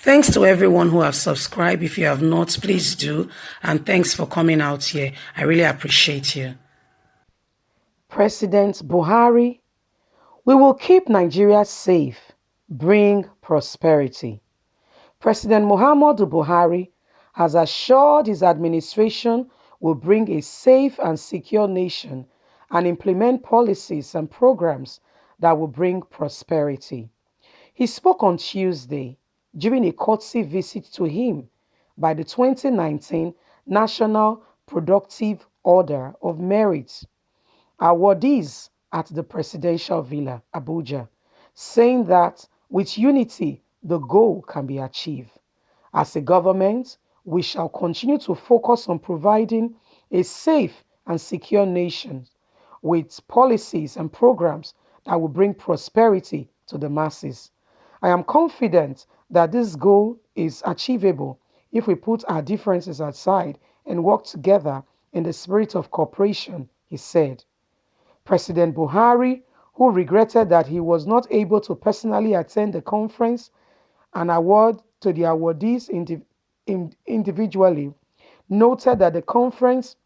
Thanks to everyone who have subscribed. If you have not, please do. And thanks for coming out here. I really appreciate you. President Buhari, we will keep Nigeria safe, bring prosperity. President Muhammadu Buhari has assured his administration will bring a safe and secure nation and implement policies and programs that will bring prosperity. He spoke on Tuesday during a courtesy visit to him by the 2019 National Productive Order of Merit awardees at the Presidential Villa, Abuja, saying that with unity, the goal can be achieved. As a government, we shall continue to focus on providing a safe and secure nation with policies and programs that will bring prosperity to the masses. I am confident that this goal is achievable if we put our differences aside and work together in the spirit of cooperation, he said. President Buhari, who regretted that he was not able to personally attend the conference and award to the awardees individually, noted that the conference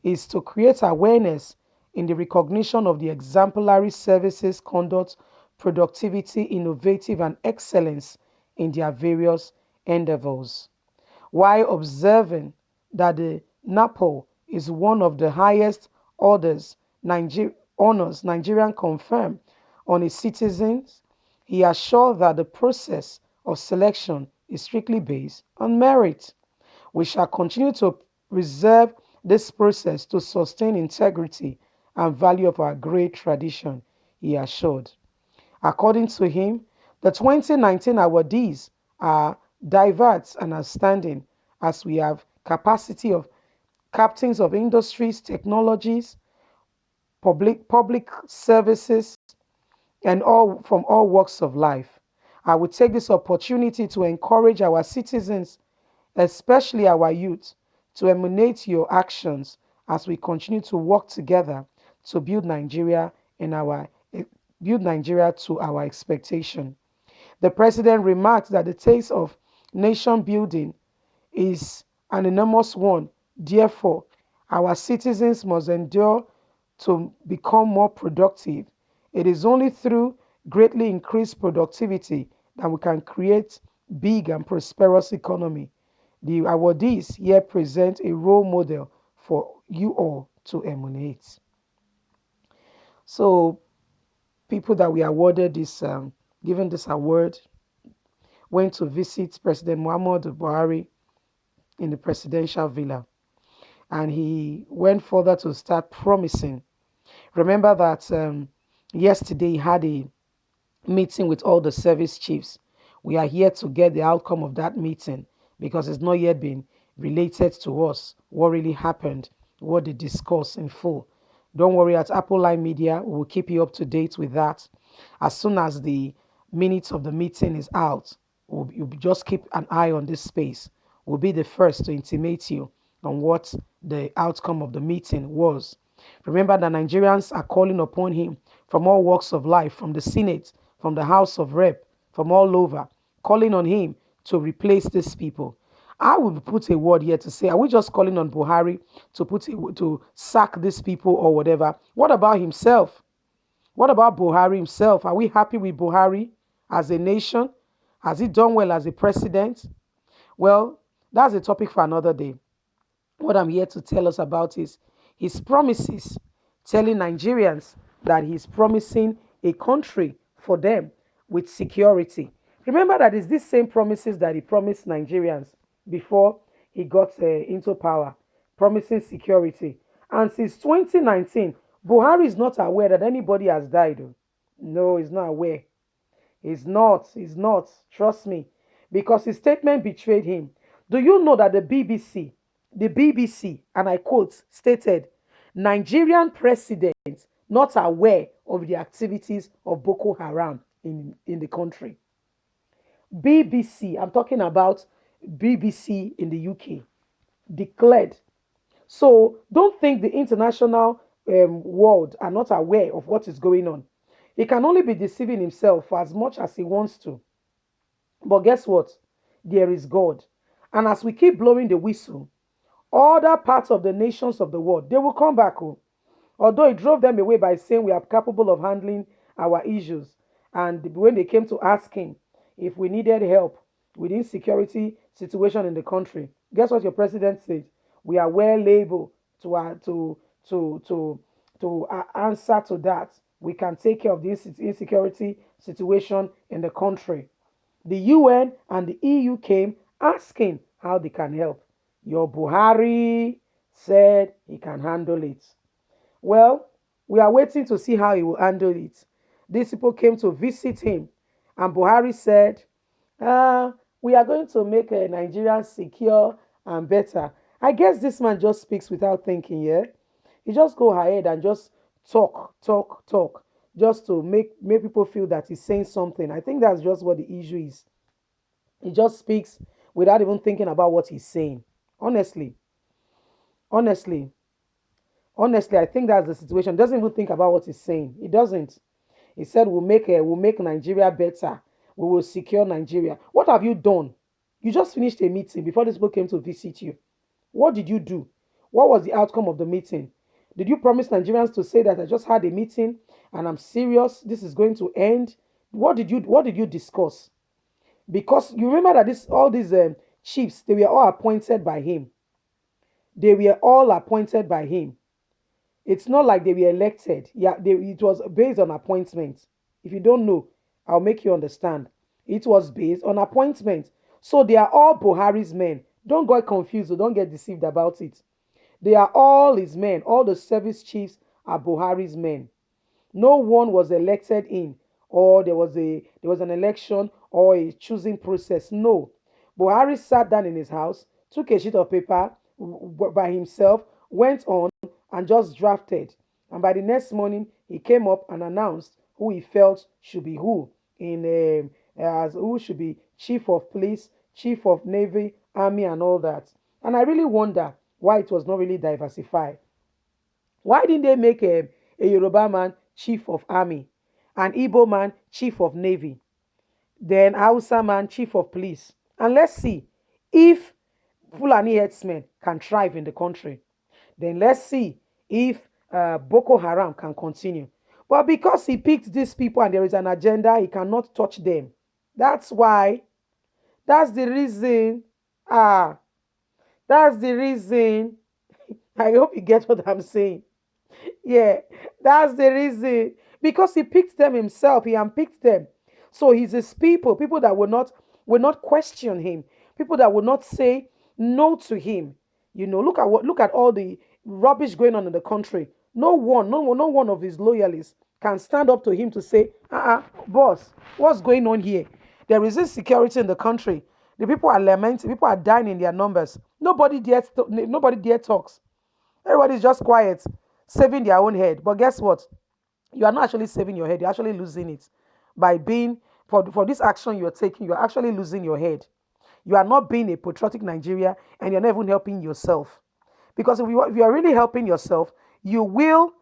is to create awareness in the recognition of the exemplary services, conduct, productivity, innovative, and excellence in their various endeavors. While observing that the NAPO is one of the highest honors Nigerian confirm on its citizens, he assured that the process of selection is strictly based on merit. We shall continue to preserve this process to sustain integrity and value of our great tradition, he assured. According to him, the 2019 awardees are diverse and outstanding as we have capacity of captains of industries, technologies, public services, and all from all walks of life. I will take this opportunity to encourage our citizens, especially our youth, to emanate your actions as we continue to work together to build Nigeria build Nigeria to our expectation. The president remarked that the task of nation building is an enormous one. Therefore, our citizens must endure to become more productive. It is only through greatly increased productivity that we can create big and prosperous economy. The awardees here present a role model for you all to emulate. So, people that we awarded this, given this award, went to visit President Muhammadu Buhari in the presidential villa, and he went further to start promising. Remember that yesterday he had a meeting with all the service chiefs. We are here to get the outcome of that meeting because it's not yet been related to us what really happened, what they discussed in full. Don't worry, at Apple Line Media, we will keep you up to date with that. As soon as the minutes of the meeting is out, you'll just keep an eye on this space. We'll be the first to intimate you on what the outcome of the meeting was. Remember that Nigerians are calling upon him from all walks of life, from the Senate, from the House of Rep, from all over, calling on him to replace these people. I would put a word here to say, are we just calling on Buhari to sack these people or whatever? What about himself? What about Buhari himself? Are we happy with Buhari as a nation? Has he done well as a president? Well, that's a topic for another day. What I'm here to tell us about is his promises, telling Nigerians that he's promising a country for them with security. Remember that it's these same promises that he promised Nigerians before he got into power, promising security. And since 2019, Buhari is not aware that anybody has died. No, he's not aware. He's not. He's not. Trust me. Because his statement betrayed him. Do you know that the BBC, and I quote, stated, Nigerian president not aware of the activities of Boko Haram in the country? BBC, I'm talking about BBC in the UK, declared. So don't think the international world are not aware of what is going on. He can only be deceiving himself for as much as he wants to. But guess what? There is God. And as we keep blowing the whistle, other parts of the nations of the world, they will come back. Oh. Although he drove them away by saying we are capable of handling our issues. And when they came to ask him if we needed help with insecurity situation in the country, guess what your president said? We are well able to to to answer to that. We can take care of this insecurity situation in the country. The UN and the EU came asking how they can help. Your Buhari said he can handle it. Well, we are waiting to see how he will handle it. These people came to visit him, and Buhari said, we are going to make Nigeria secure and better. I guess this man just speaks without thinking, yeah? He just go ahead and just talk, talk, talk, just to make people feel that he's saying something. I think that's just what the issue is. He just speaks without even thinking about what he's saying. Honestly, honestly, honestly, I think that's the situation. Doesn't even think about what he's saying. He doesn't. He said we'll make Nigeria better. We will secure Nigeria. What have you done? You just finished a meeting before these people came to visit you. What did you do? What was the outcome of the meeting? Did you promise Nigerians to say that I just had a meeting and I'm serious? This is going to end. What did you discuss? Because you remember that this all these chiefs, they were all appointed by him. They were all appointed by him. It's not like they were elected. Yeah, it was based on appointment. If you don't know, I'll make you understand. It was based on appointment. So they are all Buhari's men. Don't get confused or don't get deceived about it. They are all his men. All the service chiefs are Buhari's men. No one was elected in, or there was an election or a choosing process. No. Buhari sat down in his house, took a sheet of paper by himself, went on and just drafted. And by the next morning, he came up and announced who he felt should be who in as who should be chief of police, chief of navy, army, and all that. And I really wonder why it was not really diversified. Why didn't they make a Yoruba man chief of army, an Igbo man chief of navy, then Hausa man chief of police? And let's see if Fulani herdsmen can thrive in the country. Then let's see if Boko Haram can continue. But because he picked these people and there is an agenda, he cannot touch them. That's why, that's the reason. Ah, that's the reason. I hope you get what I'm saying. Yeah, that's the reason. Because he picked them himself, he unpicked them. So he's his people, people that will not question him, people that will not say no to him. Look at all the rubbish going on in the country. No one of his loyalists can stand up to him to say, boss, what's going on here? There is insecurity in the country. The people are lamenting, people are dying in their numbers. Nobody dare talks. Everybody's just quiet, saving their own head. But guess what? You are not actually saving your head, you're actually losing it. By being, for this action you're taking, you're actually losing your head. You are not being a patriotic Nigeria and you're not even helping yourself. Because if you are really helping yourself, you will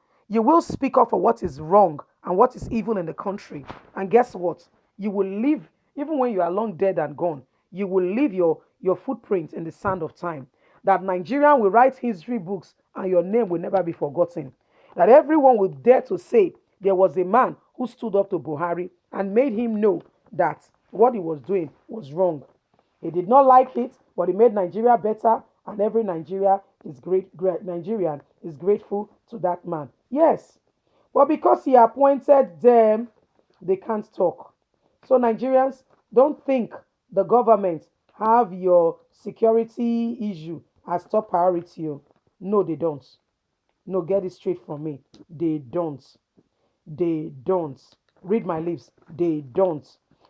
speak up for what is wrong and what is evil in the country. And guess what? You will live, even when you are long dead and gone, you will leave your footprint in the sand of time. That Nigerian will write history books and your name will never be forgotten. That everyone will dare to say there was a man who stood up to Buhari and made him know that what he was doing was wrong. He did not like it, but he made Nigeria better, and every Nigerian is grateful to that man. Yes, but because he appointed them, they can't talk. So Nigerians, don't think the government have your security issue as top priority. Oh. No, they don't. No, get it straight from me. They don't. They don't. Read my lips. They don't.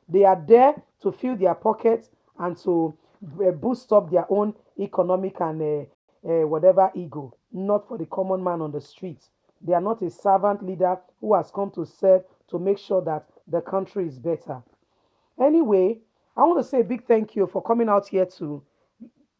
They are there to fill their pockets and to boost up their own economic and whatever ego, not for the common man on the street. They are not a servant leader who has come to serve to make sure that the country is better. Anyway, I want to say a big thank you for coming out here to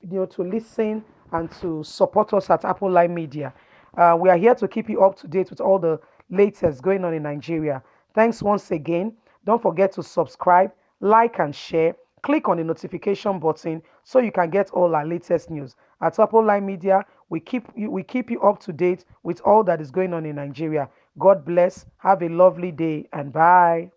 to listen and to support us at Apple Line Media. We are here to keep you up to date with all the latest going on in Nigeria. Thanks once again. Don't forget to subscribe, like, and share. Click on the notification button so you can get all our latest news. At Top Online Media, we keep you up to date with all that is going on in Nigeria. God bless. Have a lovely day and bye.